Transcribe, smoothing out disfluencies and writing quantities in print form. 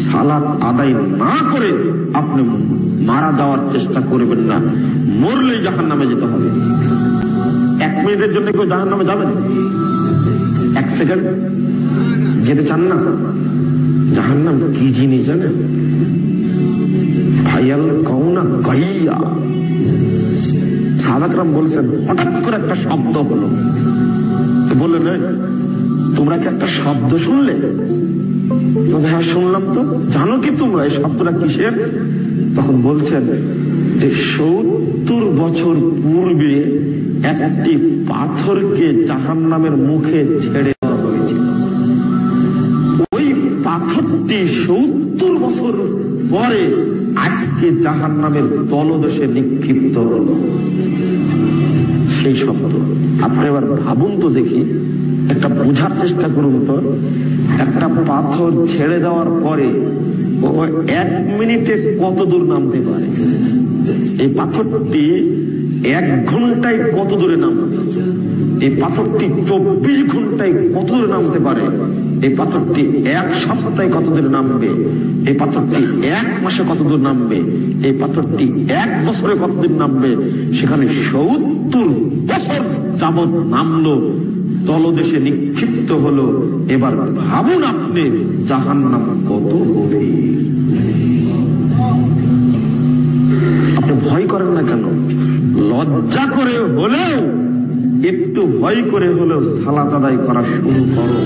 সালাত আদায় না করে আপনি মারা যাওয়ার চেষ্টা করবেন না, মরলেই জাহান্নামে যেতে হবে। 1 মিনিটের জন্য কেউ জাহান্নামে যাবেন? 1 সেকেন্ড যেতে চান না? জাহান্নাম কি জিনিস জানেন? ভাইয়াল কওনা গাইয়া। সাহাবায়ে কেরাম বলছেন, হঠাৎ করে একটা শব্দ হলো, তো বললেন তোমরা কি একটা শব্দ শুনলে? হ্যাঁ শুনলাম। তো জানো কি তোমরা এই শব্দটা কিসের? তখন বলছেন যে 70 বছর পূর্বে একটি পাথরকে জাহান্নামের মুখে ছেড়ে দেওয়া হয়েছিল। ওই পাথরটি 70 বছর পরে আজকে জাহান্নামের তলদেশে নিক্ষিপ্ত হলো। সেই শব্দ আপনি এবার ভাবুন তো দেখি, একটা বোঝার চেষ্টা করুন তো। একটা পাথর ছেড়ে দেওয়ার পরে ও 1 মিনিটে কত দূর নামতে পারে? এই পাথরটি 1 ঘন্টায় কত দূরে নামবে? এই পাথরটি 24 ঘন্টায় কত দূরে নামতে পারে? এই পাথরটি 1 সপ্তাহে কত দূরে নামবে? এই পাথরটি 1 মাসে কত দূর নামবে? এই পাথরটি 1 বছরে কত দূর নামবে? সেখানে 70 বছর যাবৎ নামলো, তলদেশে নিক্ষিপ্ত হলো। এবার ভাবুন আপনি জাহান্নাম কত গভীর। আপনি ভয় করেন না কেন? লজ্জা করে হলেও, একটু ভয় করে হলেও সালাত আদায় করা শুরু করো।